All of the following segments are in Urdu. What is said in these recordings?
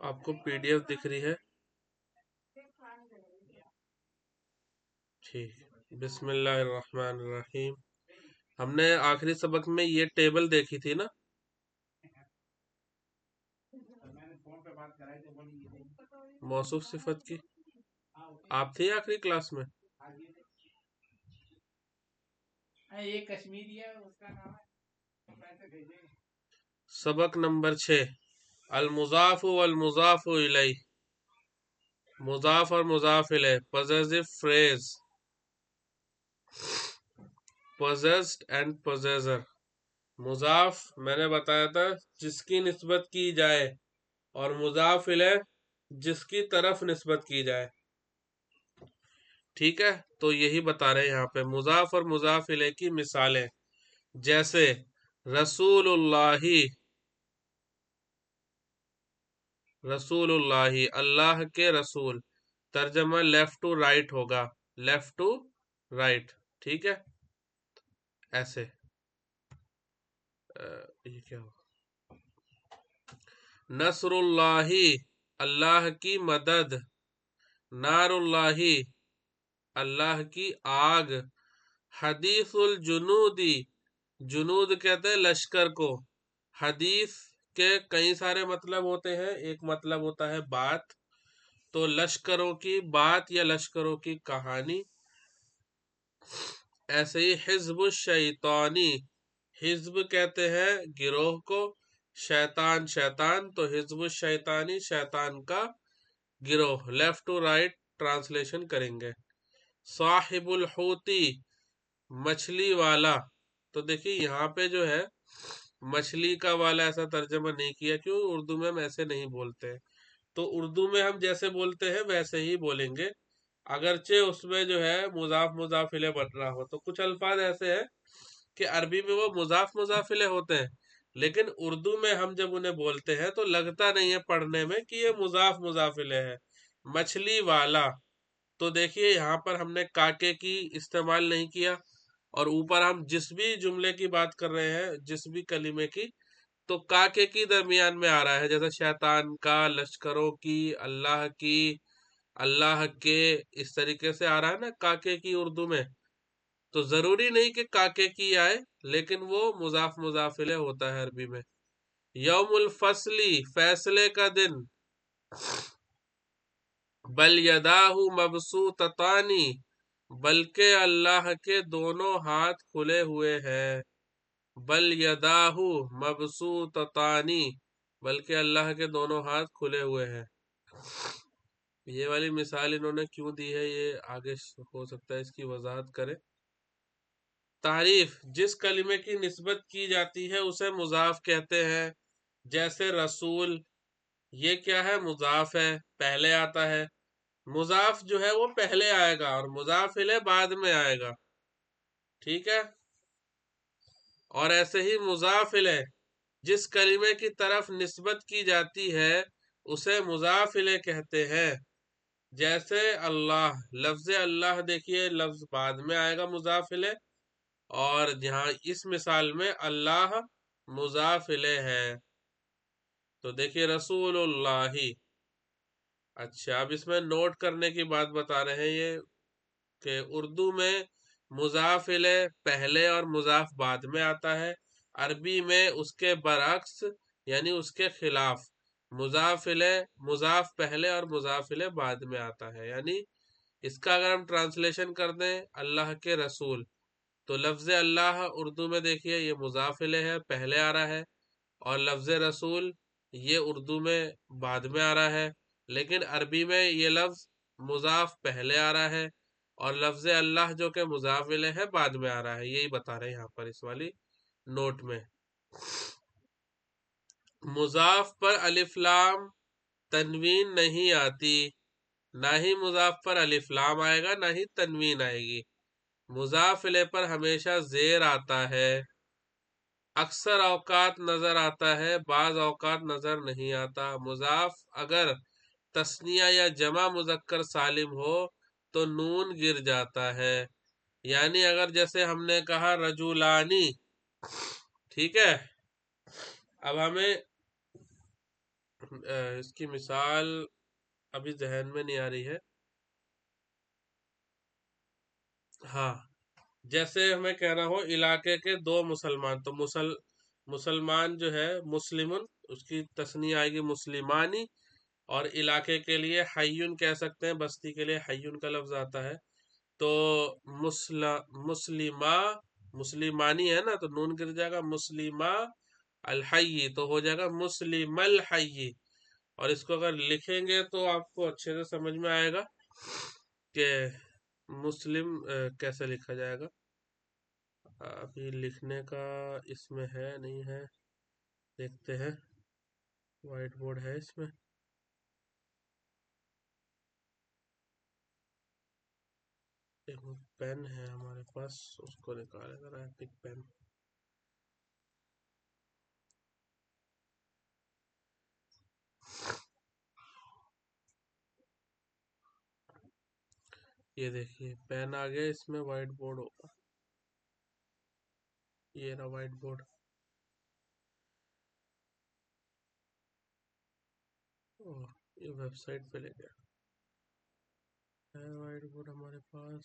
آپ کو پی ڈی ایف دکھ رہی ہے؟ ٹھیک، بسم اللہ الرحمن الرحیم۔ ہم نے آخری سبق میں یہ ٹیبل دیکھی تھی نا؟ موصوف صفت کی آپ تھے آخری کلاس میں؟ سبق نمبر 6، المضاف والمضاف الیہ، مضاف اور مضاف الیہ، possessive phrase، possessed and possessor۔ مضاف میں نے بتایا تھا جس کی نسبت کی جائے، اور مضاف الیہ جس کی طرف نسبت کی جائے، ٹھیک ہے؟ تو یہی بتا رہے ہیں یہاں پہ مضاف اور مضاف الیہ کی مثالیں، جیسے رسول اللہ، رسول اللہ، اللہ کے رسول، ترجمہ لیفٹ ٹو رائٹ ہوگا، لیفٹ ٹو رائٹ، ٹھیک ہے؟ ایسے یہ کیا ہو، نصر اللہ، اللہ کی مدد، نار اللہ، اللہ کی آگ، حدیث الجنودی، جنود کہتے ہیں لشکر کو، حدیث کے کئی سارے مطلب ہوتے ہیں، ایک مطلب ہوتا ہے بات، تو لشکروں کی بات یا لشکروں کی کہانی۔ ایسے ہی حزب الشیطانی، حزب کہتے ہیں گروہ کو، شیطان شیطان، تو حزب الشیطانی شیطان کا گروہ، لیفٹ ٹو رائٹ ٹرانسلیشن کریں گے۔ صاحب الحوتی، مچھلی والا، تو دیکھیے یہاں پہ جو ہے مچھلی کا والا ایسا ترجمہ نہیں کیا، کیوں؟ اردو میں ہم ایسے نہیں بولتے، تو اردو میں ہم جیسے بولتے ہیں ویسے ہی بولیں گے، اگرچہ اس میں جو ہے مضاف مضاف الیہ بن رہا ہو، تو کچھ الفاظ ایسے ہیں کہ عربی میں وہ مضاف مضاف الیہ ہوتے ہیں، لیکن اردو میں ہم جب انہیں بولتے ہیں تو لگتا نہیں ہے پڑھنے میں کہ یہ مضاف مضاف الیہ ہے۔ مچھلی والا، تو دیکھیے یہاں پر ہم نے کاکے کی استعمال نہیں کیا، اور اوپر ہم جس بھی جملے کی بات کر رہے ہیں، جس بھی کلمے کی، تو کاکے کی درمیان میں آ رہا ہے، جیسے شیطان کا، لشکروں کی، اللہ کی، اللہ کے، اس طریقے سے آ رہا ہے نا کاکے کی اردو میں، تو ضروری نہیں کہ کاکے کی آئے، لیکن وہ مضاف مضاف الیہ ہوتا ہے عربی میں۔ یوم الفصلی، فیصلے کا دن، بل یداہ مبسوطتان، بلکہ اللہ کے دونوں ہاتھ کھلے ہوئے ہیں، بل یداہ مبسوطتان، بلکہ اللہ کے دونوں ہاتھ کھلے ہوئے ہیں۔ یہ والی مثال انہوں نے کیوں دی ہے، یہ آگے ہو سکتا ہے اس کی وضاحت کرے۔ تعریف، جس کلمے کی نسبت کی جاتی ہے اسے مضاف کہتے ہیں، جیسے رسول، یہ کیا ہے؟ مضاف ہے، پہلے آتا ہے، مضاف جو ہے وہ پہلے آئے گا اور مضاف الیہ بعد میں آئے گا، ٹھیک ہے؟ اور ایسے ہی مضاف الیہ جس کلمے کی طرف نسبت کی جاتی ہے اسے مضاف الیہ کہتے ہیں، جیسے اللہ، لفظ اللہ دیکھیے لفظ بعد میں آئے گا مضاف الیہ، اور جہاں اس مثال میں اللہ مضاف الیہ ہے، تو دیکھیے رسول اللہ۔ اچھا، اب اس میں نوٹ کرنے کی بات بتا رہے ہیں یہ کہ اردو میں مضاف الیہ پہلے اور مضاف بعد میں آتا ہے، عربی میں اس کے برعکس یعنی اس کے خلاف، مضاف الیہ مضاف پہلے اور مضاف الیہ بعد میں آتا ہے، یعنی اس کا اگر ہم ٹرانسلیشن کر دیں اللہ کے رسول، تو لفظ اللہ اردو میں دیکھیے یہ مضاف الیہ ہے، پہلے آ رہا ہے، اور لفظ رسول یہ اردو میں بعد میں آ رہا ہے، لیکن عربی میں یہ لفظ مضاف پہلے آ رہا ہے، اور لفظ اللہ جو کہ مضاف الیہ ہے بعد میں آ رہا ہے، یہی بتا رہے ہیں یہاں پر اس والی نوٹ میں۔ مضاف پر الف لام تنوین نہیں آتی، نہ ہی مضاف پر الف لام آئے گا نہ ہی تنوین آئے گی، مضاف الیہ پر ہمیشہ زیر آتا ہے، اکثر اوقات نظر آتا ہے، بعض اوقات نظر نہیں آتا، مضاف اگر تثنیہ یا جمع مذکر سالم ہو تو نون گر جاتا ہے، یعنی اگر جیسے ہم نے کہا رجولانی، ٹھیک ہے، اب ہمیں اس کی مثال ابھی ذہن میں نہیں آ رہی ہے. ہاں، جیسے میں کہہ رہا ہوں علاقے کے دو مسلمان، تو مسلمان جو ہے مسلمن، اس کی تسنیہ آئے گی مسلمانی، اور علاقے کے لیے حیون کہہ سکتے ہیں، بستی کے لیے حیون کا لفظ آتا ہے. تو مسلمہ مسلمانی ہے نا، تو نون گر جائے گا مسلمہ الحی، تو ہو جائے گا مسلم الحی. اور اس کو اگر لکھیں گے تو آپ کو اچھے سے سمجھ میں آئے گا کہ مسلم کیسے لکھا جائے گا. ابھی لکھنے کا اس میں ہے نہیں ہے، دیکھتے ہیں. وائٹ بورڈ ہے اس میں. ایک پین ہے ہمارے پاس، اس کو نکالے ذرا، ایپک پین. یہ دیکھیے پین آ گیا، اس میں وائٹ بورڈ ہوگا. یہ رہا وائٹ بورڈ. یہ ویب سائٹ پہ لے گیا ہے. وائٹ بورڈ ہمارے پاس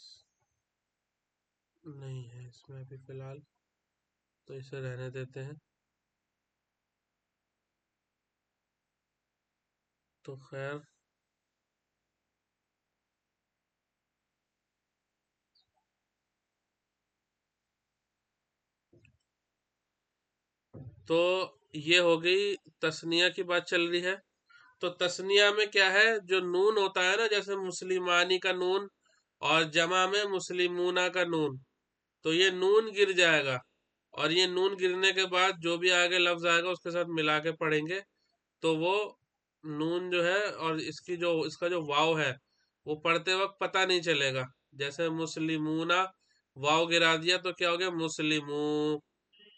نہیں ہے اس میں ابھی فی الحال، تو اسے رہنے دیتے ہیں. تو خیر تو یہ ہو گئی تسنیہ کی بات چل رہی ہے. تو تسنیہ میں کیا ہے، جو نون ہوتا ہے نا، جیسے مسلمانی کا نون اور جمع میں مسلمونہ کا نون، تو یہ نون گر جائے گا. اور یہ نون گرنے کے بعد جو بھی آگے لفظ آئے گا اس کے ساتھ ملا کے پڑھیں گے، تو وہ نون جو ہے اور اس کا جو واو ہے وہ پڑھتے وقت پتہ نہیں چلے گا. جیسے مسلمونہ واو گرا دیا تو کیا ہو گیا مسلموں.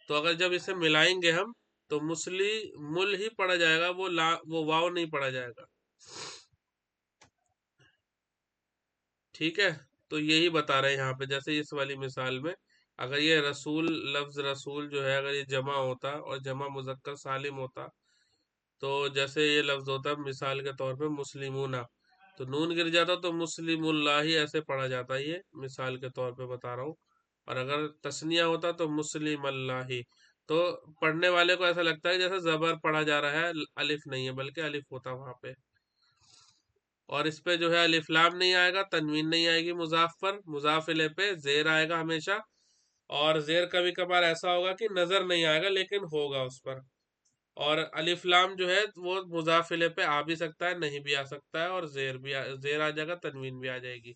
تو اگر جب اسے ملائیں گے ہم تو مل ہی پڑھا جائے گا، وہ واو نہیں پڑھا جائے گا. ٹھیک ہے، تو یہی بتا رہے ہیں یہاں پہ. جیسے اس والی مثال میں اگر یہ رسول، لفظ رسول جو ہے اگر یہ جمع ہوتا اور جمع مذکر سالم ہوتا، تو جیسے یہ لفظ ہوتا مثال کے طور پہ مسلمونہ، تو نون گر جاتا تو مسلم اللہ ہی ایسے پڑھا جاتا. یہ مثال کے طور پہ بتا رہا ہوں. اور اگر تسنیہ ہوتا تو مسلم اللہ ہی، تو پڑھنے والے کو ایسا لگتا ہے جیسے زبر پڑھا جا رہا ہے، الف نہیں ہے بلکہ الف ہوتا وہاں پہ. اور اس پہ جو ہے الف لام نہیں آئے گا، تنوین نہیں آئے گی مضاف پر. مضاف الیہ پہ زیر آئے گا ہمیشہ، اور زیر کبھی کبھار ایسا ہوگا کہ نظر نہیں آئے گا لیکن ہوگا اس پر. اور الف لام جو ہے وہ مضاف الیہ پہ آ بھی سکتا ہے، نہیں بھی آ سکتا ہے، اور زیر آ جائے گا، تنوین بھی آ جائے گی.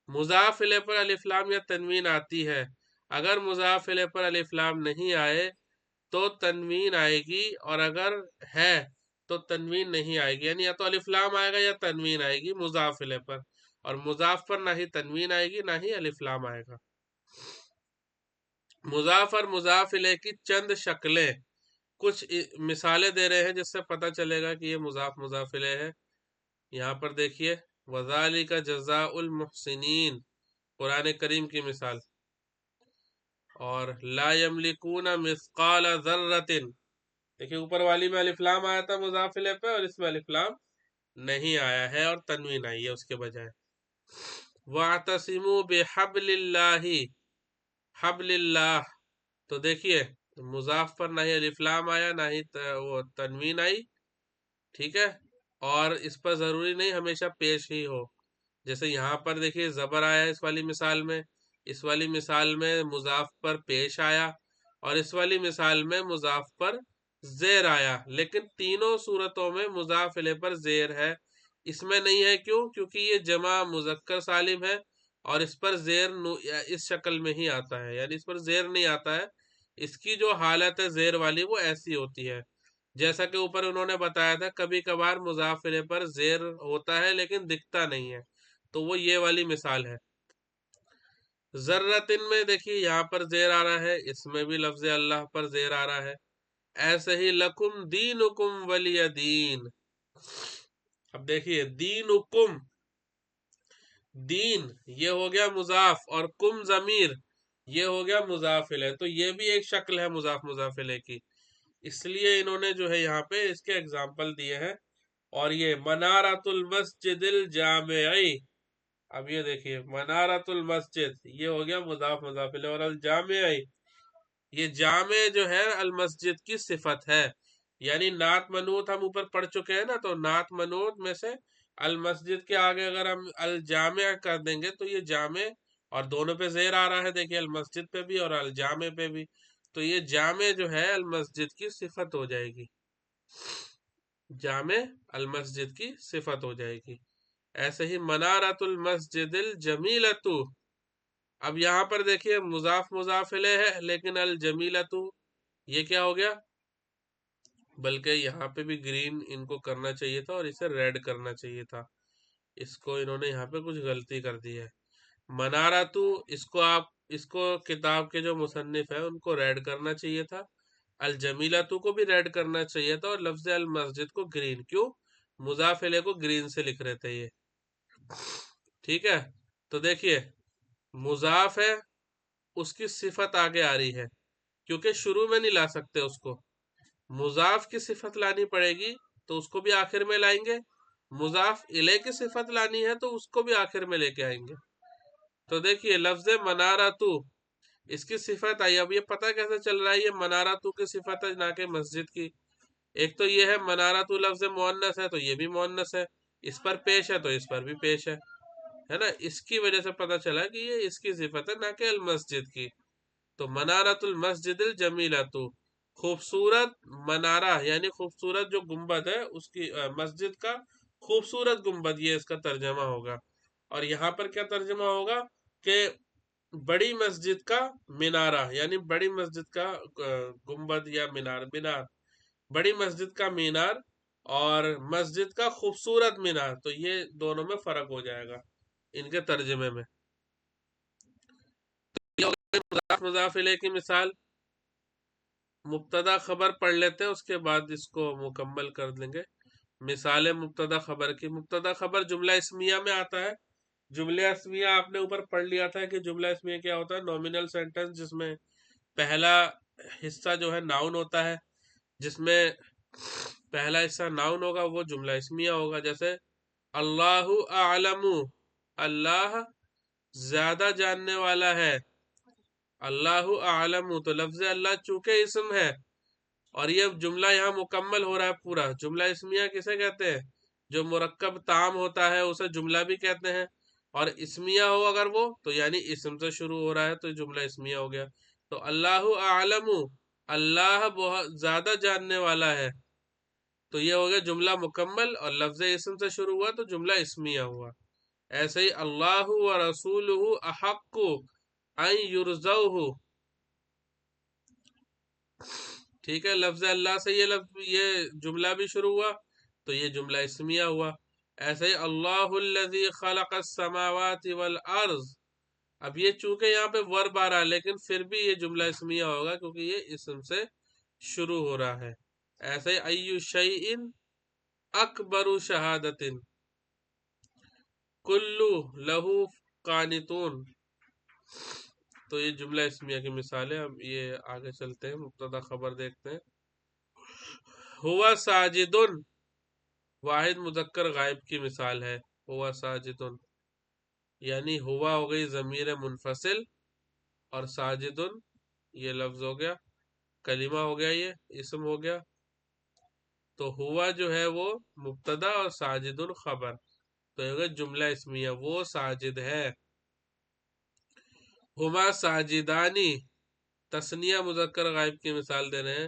مضاف الیہ پر الف لام یا تنوین آتی ہے. اگر مضاف الیہ پر الف لام نہیں آئے تو تنوین آئے گی، اور اگر ہے تو تنوین نہیں آئے گی. یعنی یا تو الف لام آئے گا یا تنوین آئے گی مضاف الیہ پر. اور مضاف پر نہ ہی تنوین آئے گی نہ ہی الف لام آئے گا. مضاف اور مضاف الیہ کی چند شکلیں، کچھ مثالیں دے رہے ہیں جس سے پتہ چلے گا کہ یہ مضاف الیہ ہے. یہاں پر دیکھیے وَذَلِكَ جَزَاءُ الْمُحْسِنِينَ، قرآن کریم کی مثال. اور لا یملکون مثقال ذرۃ، دیکھیے اوپر والی میں الف لام آیا تھا مضاف الیہ پہ، اور اس میں الف لام نہیں آیا ہے اور تنوین آئی ہے اس کے بجائے. وَاعْتَصِمُوا بِحَبْلِ اللَّهِ، حبل اللہ، تو دیکھیے مضاف پر نہ ہی الف لام آیا نہ ہی وہ تنوین آئی. ٹھیک ہے، اور اس پر ضروری نہیں ہمیشہ پیش ہی ہو. جیسے یہاں پر دیکھیے زبر آیا اس والی مثال میں، اس والی مثال میں مضاف پر پیش آیا، اور اس والی مثال میں مضاف پر زیر آیا. لیکن تینوں صورتوں میں مضاف الیہ پر زیر ہے. اس میں نہیں ہے کیوں؟ کیونکہ یہ جمع مذکر سالم ہے اور اس پر زیر اس شکل میں ہی آتا ہے، یعنی اس پر زیر نہیں آتا ہے. اس کی جو حالت ہے زیر والی وہ ایسی ہوتی ہے جیسا کہ اوپر انہوں نے بتایا تھا، کبھی کبھار مضاف الیہ پر زیر ہوتا ہے لیکن دکھتا نہیں ہے، تو وہ یہ والی مثال ہے. ذرتن میں دیکھیے یہاں پر زیر آ رہا ہے، اس میں بھی لفظ اللہ پر زیر آ رہا ہے. ایسے ہی لکم دینکم ولی دین. اب دیکھیے دینکم، دین یہ ہو گیا مضاف، اور کم ضمیر یہ ہو گیا مضاف الیہ. تو یہ بھی ایک شکل ہے مضاف الیہ کی. اس لیے انہوں نے جو ہے یہاں پہ اس کے اگزامپل دیے ہیں. اور یہ منارۃ المسجد الجامعی، اب یہ دیکھیے منارۃ المسجد یہ ہو گیا مضاف مضاف الیہ، اور الجامعی یہ جامع جو ہے المسجد کی صفت ہے. یعنی نعت منعوت ہم اوپر پڑھ چکے ہیں نا، تو نعت منعوت میں سے المسجد کے آگے اگر ہم الجامع کر دیں گے تو یہ جامع، اور دونوں پہ زیر آ رہا ہے دیکھیے، المسجد پہ بھی اور الجامع پہ بھی، تو یہ جامع جو ہے المسجد کی صفت ہو جائے گی، جامع المسجد کی صفت ہو جائے گی. ایسے ہی منارۃ المسجد الجمیلۃ، اب یہاں پر دیکھیے مضاف مضاف الیہ ہے لیکن الجمیلۃ یہ کیا ہو گیا، بلکہ یہاں پہ بھی گرین ان کو کرنا چاہیے تھا اور اسے ریڈ کرنا چاہیے تھا، اس کو انہوں نے یہاں پہ کچھ غلطی کر دی ہے. مناراتو اس کو کتاب کے جو مصنف ہیں ان کو ریڈ کرنا چاہیے تھا، الجمیلاتو کو بھی ریڈ کرنا چاہیے تھا، اور لفظ المسجد کو گرین. کیوں؟ مضاف الیہ کو گرین سے لکھ رہے تھے یہ. ٹھیک ہے، تو دیکھیے مضاف ہے اس کی صفت آگے آ رہی ہے کیونکہ شروع میں نہیں لا سکتے اس کو، مضاف کی صفت لانی پڑے گی تو اس کو بھی آخر میں لائیں گے، مضاف الیہ کی صفت لانی ہے تو اس کو بھی آخر میں لے کے آئیں گے. تو دیکھیے لفظ مناراتو اس کی صفت آئی. اب یہ پتہ کیسے چل رہا ہے یہ مناراتو کی صفت ہے نہ کہ مسجد کی؟ ایک تو یہ ہے مناراتو لفظ مؤنث ہے تو یہ بھی مؤنث ہے، اس پر پیش ہے تو اس پر بھی پیش ہے نا، اس کی وجہ سے پتہ چلا کہ یہ اس کی صفت ہے نہ کہ المسجد کی. تو منارۃ المسجد الجمیلۃ، خوبصورت منارہ یعنی خوبصورت جو گنبد ہے اس کی مسجد کا خوبصورت گنبد، یہ اس کا ترجمہ ہوگا. اور یہاں پر کیا ترجمہ ہوگا کہ بڑی مسجد کا مینارہ، یعنی بڑی مسجد کا گنبد یا مینار، بڑی مسجد کا مینار اور مسجد کا خوبصورت مینار، تو یہ دونوں میں فرق ہو جائے گا ان کے ترجمے میں. مضاف مضاف الیہ کی مثال، مبتدا خبر پڑھ لیتے ہیں اس کے بعد اس کو مکمل کر دیں گے. مثال مبتدا خبر کی، مبتدا خبر جملہ اسمیہ میں آتا ہے. جملہ اسمیہ آپ نے اوپر پڑھ لیا تھا کہ جملہ اسمیہ کیا ہوتا ہے، نومینل سینٹنس جس میں پہلا حصہ جو ہے ناؤن ہوتا ہے، جس میں پہلا حصہ ناؤن ہوگا وہ جملہ اسمیہ ہوگا. جیسے اللہ اعلم، اللہ زیادہ جاننے والا ہے، اللہ اعلم، تو لفظ اللہ چونکہ اسم ہے اور یہ جملہ یہاں مکمل ہو رہا ہے پورا. جملہ اسمیہ کسے کہتے ہیں؟ جو مرکب تام ہوتا ہے اسے جملہ بھی کہتے ہیں، اور اسمیہ ہو اگر وہ تو یعنی اسم سے شروع ہو رہا ہے تو جملہ اسمیہ ہو گیا. تو اللہ اعلم، اللہ بہت زیادہ جاننے والا ہے، تو یہ ہو گیا جملہ مکمل، اور لفظ اسم سے شروع ہوا تو جملہ اسمیہ ہوا. ایسے ہی اللہ و رسولہ احق ان یرضوہ، ٹھیک ہے، لفظ اللہ سے یہ جملہ بھی شروع ہوا تو یہ جملہ اسمیہ ہوا. ایسے ہی اللہ الذی خلق السماوات والارض، اب یہ چونکہ یہاں پہ ورب آ رہا ہے لیکن پھر بھی یہ جملہ اسمیہ ہوگا کیونکہ یہ اسم سے شروع ہو رہا ہے. ایسے ہی ایو شیء اکبر شہادت کلو لہو قانتون، تو یہ جملہ اسمیہ کی مثال ہے. اب یہ آگے چلتے ہیں، مبتدا خبر دیکھتے ہیں. ہوا ساجدن واحد مذکر غائب کی مثال ہے، ہوا ساجدن یعنی ہوا ہو گئی ضمیر منفصل اور ساجدن یہ لفظ ہو گیا، کلمہ ہو گیا، یہ اسم ہو گیا. تو ہوا جو ہے وہ مبتدا اور ساجدن خبر، تو یہ ہو گیا جملہ اسمیہ، وہ ساجد ہے. ہما ساجدانی تثنیہ مذکر غائب کی مثال دے رہے ہیں،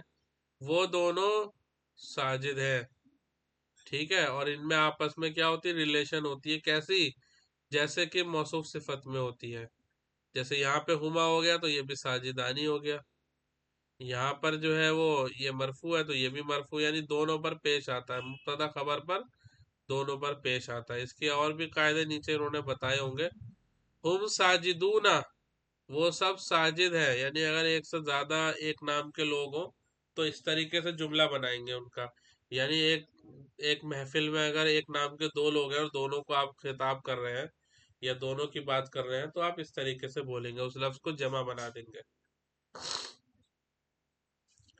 وہ دونوں ساجد ہیں. ٹھیک ہے، اور ان میں آپس میں کیا ہوتی ہے، ریلیشن ہوتی ہے. کیسی؟ جیسے کہ موصوف صفت میں ہوتی ہے. جیسے یہاں پہ ہما ہو گیا تو یہ بھی ساجدانی ہو گیا، یہاں پر جو ہے وہ یہ مرفوع ہے تو یہ بھی مرفوع، یعنی دونوں پر پیش آتا ہے، مبتدا خبر پر دونوں پر پیش آتا ہے. اس کے اور بھی قاعدے نیچے انہوں نے بتائے ہوں گے. ہم ساجدون، وہ سب ساجد ہیں، یعنی اگر ایک سے زیادہ ایک نام کے لوگ ہوں تو اس طریقے سے جملہ بنائیں گے ان کا. یعنی ایک محفل میں اگر ایک نام کے دو لوگ ہیں اور دونوں کو آپ خطاب کر رہے ہیں یا دونوں کی بات کر رہے ہیں تو آپ اس طریقے سے بولیں گے، اس لفظ کو جمع بنا دیں گے.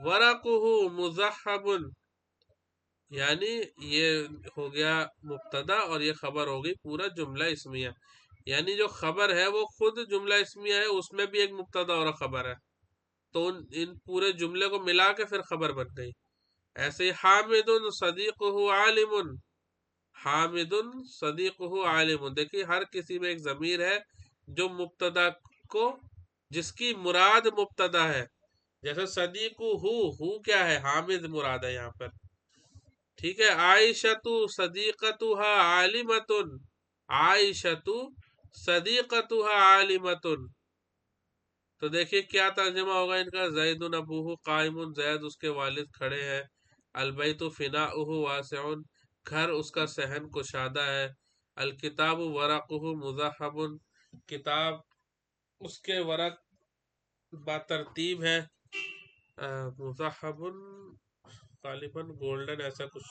ورقہ مزحب، یعنی یہ ہو گیا مبتدا اور یہ خبر ہو گئی پورا جملہ اسمیہ، یعنی جو خبر ہے وہ خود جملہ اسمیہ ہے، اس میں بھی ایک مبتدا اور خبر ہے، تو ان پورے جملے کو ملا کے پھر خبر بن گئی۔ ایسے ہی حامد صدیقہ عالم، حامد صدیقہ عالم، دیکھیے ہر کسی میں ایک ضمیر ہے جو مبتدا کو، جس کی مراد مبتدا ہے، جیسے صدیقہ ہو کیا ہے، حامد مراد ہے یہاں پر، ٹھیک ہے۔ عائشۃ صدیقتها عالمۃ، عائشۃ صدیقتها عالمۃ، تو دیکھیے کیا ترجمہ ہوگا ان کا، زید ابوہ قائم، زید اس کے والد کھڑے ہیں، البیت فناؤہ واسع، گھر اس کا صحن کشادہ ہے، الکتاب ورقہ مزحب، کتاب اس کے ورق با ترتیب ہے، مزحب غالباً گولڈن ایسا کچھ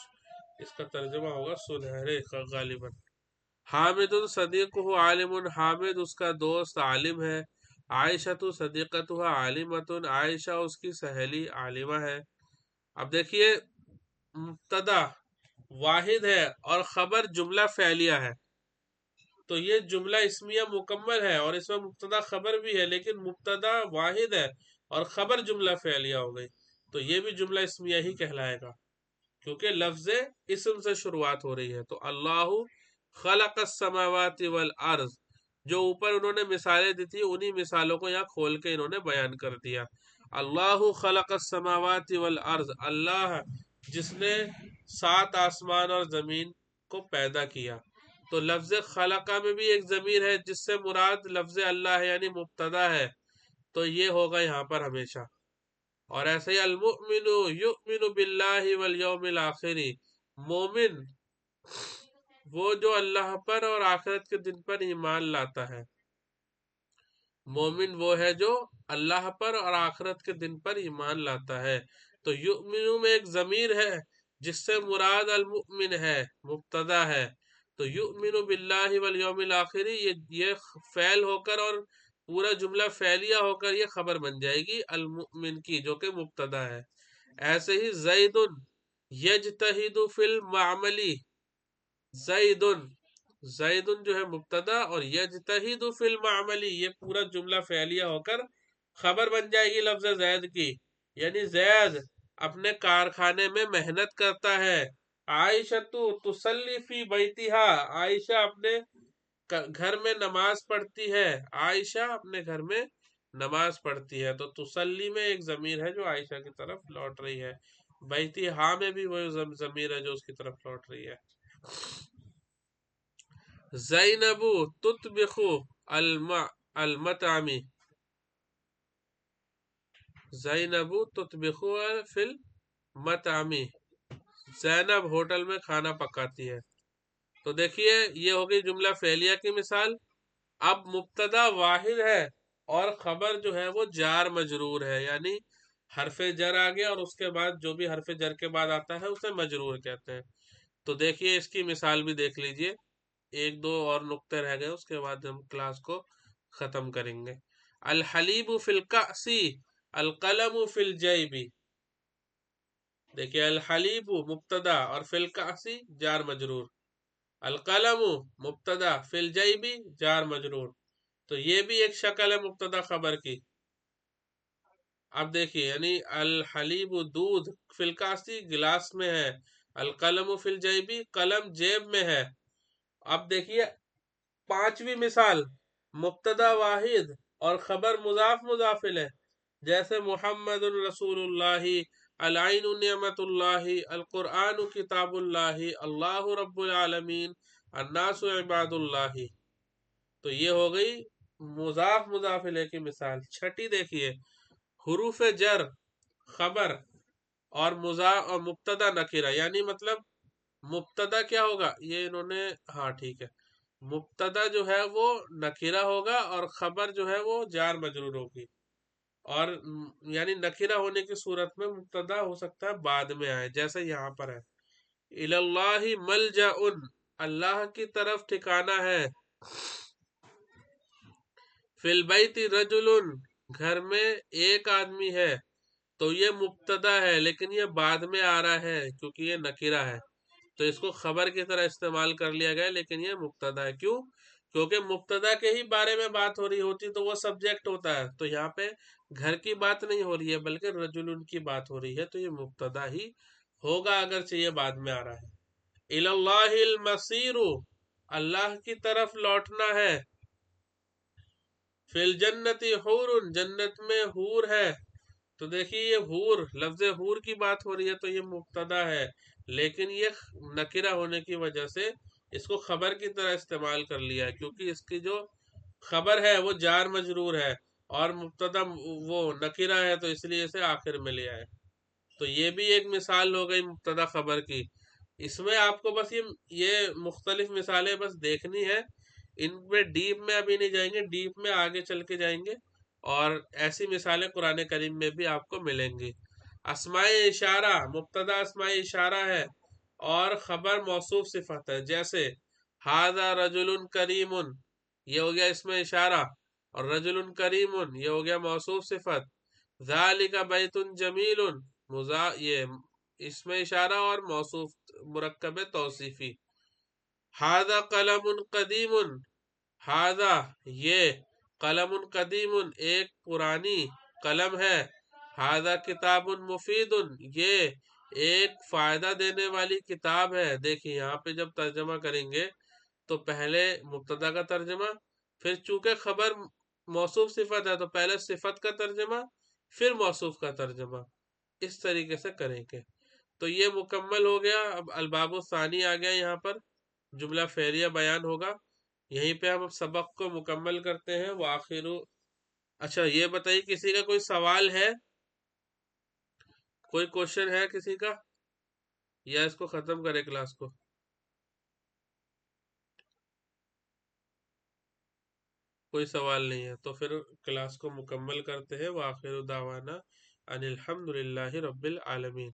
اس کا ترجمہ ہوگا، سنہرے کا غالباً۔ حامد صدیقہ عالم، حامد اس کا دوست عالم ہے، عائشہ صدیقتہ عالمۃ، عائشہ اس کی سہیلی عالمہ ہے۔ اب دیکھیے مبتدا واحد ہے اور خبر جملہ فعلیہ ہے، تو یہ جملہ اسمیہ مکمل ہے اور اس میں مبتدا خبر بھی ہے، لیکن مبتدا واحد ہے اور خبر جملہ فعلیہ ہو گئی، تو یہ بھی جملہ اسمیہ ہی کہلائے گا، کیونکہ لفظ اسم سے شروعات ہو رہی ہے۔ تو اللہ خلق السماوات والارض، جو اوپر انہوں نے مثالیں دی تھی انہی مثالوں کو یہاں کھول کے انہوں نے بیان کر دیا۔ اللہ خلق السماوات والارض، اللہ جس نے 7 آسمان اور زمین کو پیدا کیا، تو لفظ خلقہ میں بھی ایک ضمیر ہے جس سے مراد لفظ اللہ ہے، یعنی مبتدا ہے، تو یہ ہوگا یہاں پر ہمیشہ۔ اور ایسے ہی المؤمن یؤمن باللہ والیوم الآخر، مومن وہ جو اللہ پر اور آخرت کے دن پر ایمان لاتا ہے، مومن وہ ہے جو اللہ پر اور آخرت کے دن پر ایمان لاتا ہے، تو یؤمن میں ایک ضمیر ہے جس سے مراد المؤمن ہے، مبتدا ہے، تو یؤمن باللہ والیوم الآخر یہ فعل ہو کر اور پورا جملہ فعلیہ ہو کر یہ خبر بن جائے گی المؤمن کی، جو کہ مبتدا ہے۔ ایسے ہی زید یجتہد فی المعمل، زید زید جو ہے مبتدا اور یجتہد فی المعمل یہ پورا جملہ فعلیہ ہو کر خبر بن جائے گی لفظ زید کی، یعنی زید اپنے کارخانے میں محنت کرتا ہے۔ عائشہ تصلی فی بیتہا، عائشہ اپنے گھر میں نماز پڑھتی ہے، عائشہ اپنے گھر میں نماز پڑھتی ہے، تو تسلی میں ایک ضمیر ہے جو عائشہ کی طرف لوٹ رہی ہے، بیتہا میں بھی وہ ضمیر ہے جو اس کی طرف لوٹ رہی ہے۔ زینب تطبخ المطعم، زینب تطبخ فی المطعم، زینب ہوٹل میں کھانا پکاتی ہے، تو دیکھیے یہ ہوگی جملہ فعلیہ کی مثال۔ اب مبتدا واحد ہے اور خبر جو ہے وہ جار مجرور ہے، یعنی حرف جر آ گیا اور اس کے بعد جو بھی حرف جر کے بعد آتا ہے اسے مجرور کہتے ہیں۔ تو دیکھیے اس کی مثال بھی دیکھ لیجئے، ایک دو اور نقطے رہ گئے اس کے بعد ہم کلاس کو ختم کریں گے۔ الحلیب فی الکأس القلم فی الجیب، دیکھیے الحلیب مبتدا اور فی الکأس جار مجرور، القلم مبتدا فی الجیب جار مجرور، تو یہ بھی ایک شکل ہے مبتدا خبر کی۔ اب دیکھیے یعنی الحلیب دودھ فی الکأس گلاس میں ہے، القلم فی الجیب قلم جیب میں ہے۔ اب دیکھیے پانچویں مثال، مبتدا واحد اور خبر مضاف مضاف الیہ، جیسے محمد رسول اللہ، العین نعمت اللہ، القرآن کتاب اللہ، اللہ رب العالمین، الناس عباد اللہ، تو یہ ہو گئی مضاف مضاف الیہ کی مثال۔ چھٹی دیکھیے حروف جر خبر اور مبتدا نکرہ، یعنی مطلب مبتدا کیا ہوگا، یہ انہوں نے ہاں ٹھیک ہے، مبتدا جو ہے وہ نکرہ ہوگا اور خبر جو ہے وہ جار مجرور ہوگی، اور یعنی نکرہ ہونے کی صورت میں مبتدا ہو سکتا ہے بعد میں آئے، جیسے یہاں پر ہے الاللہ ملجأ، اللہ کی طرف ٹھکانہ ہے، فی البیت رجل، گھر میں ایک آدمی ہے، تو یہ مبتدا ہے لیکن یہ بعد میں آ رہا ہے کیونکہ یہ نکرہ ہے، تو اس کو خبر کی طرح استعمال کر لیا گیا لیکن یہ مبتدا ہے۔ کیوں؟ کیونکہ مبتدا کے ہی بارے میں بات ہو رہی ہوتی تو وہ سبجیکٹ ہوتا ہے، تو یہاں پہ گھر کی بات نہیں ہو رہی ہے بلکہ رجل کی بات ہو رہی ہے، تو یہ مبتدا ہی ہوگا اگرچہ یہ بعد میں آ رہا ہے۔ الی اللہ المصیر، اللہ کی طرف لوٹنا ہے۔ فی الجنت حور، جنت میں حور ہے۔ تو دیکھیے یہ حور، لفظ حور کی بات ہو رہی ہے تو یہ مبتدا ہے، لیکن یہ نکرہ ہونے کی وجہ سے اس کو خبر کی طرح استعمال کر لیا ہے، کیونکہ اس کی جو خبر ہے وہ جار مجرور ہے اور مبتدا وہ نکرہ ہے، تو اس لیے اسے آخر میں لیا ہے۔ تو یہ بھی ایک مثال ہو گئی مبتدا خبر کی۔ اس میں آپ کو بس یہ مختلف مثالیں بس دیکھنی ہے، ان میں ڈیپ میں ابھی نہیں جائیں گے، ڈیپ میں آگے چل کے جائیں گے، اور ایسی مثالیں قرآن کریم میں بھی آپ کو ملیں گی۔ اسماء اشارہ، مبتدا اسماء اشارہ ہے اور خبر موصوف صفت ہے، جیسے ھذا رجل کریم، یہ ہو گیا اسم اشارہ، اور رجل کریم یہ ہو گیا موصوف صفت۔ ذالک بیت جمیل، یہ اسم اشارہ اور موصوف مرکب توصیفی۔ ھذا قلم قدیم، ھذا یہ قلم قدیم ایک پرانی قلم ہے۔ ھذا کتاب مفید، یہ ایک فائدہ دینے والی کتاب ہے۔ دیکھیں یہاں پہ جب ترجمہ کریں گے تو پہلے مبتدا کا ترجمہ، پھر چونکہ خبر موصوف صفت ہے تو پہلے صفت کا ترجمہ پھر موصوف کا ترجمہ، اس طریقے سے کریں گے۔ تو یہ مکمل ہو گیا۔ اب الباب الثانی آ گیا، یہاں پر جملہ فعلیہ بیان ہوگا، یہیں پہ ہم سبق کو مکمل کرتے ہیں۔ وآخر، اچھا یہ بتائیے کسی کا کوئی سوال ہے، کوئی کوشچن ہے کسی کا، یا اس کو ختم کرے کلاس کو؟ کوئی سوال نہیں ہے تو پھر کلاس کو مکمل کرتے ہیں۔ وآخر دعوانا ان الحمد للہ رب العالمین۔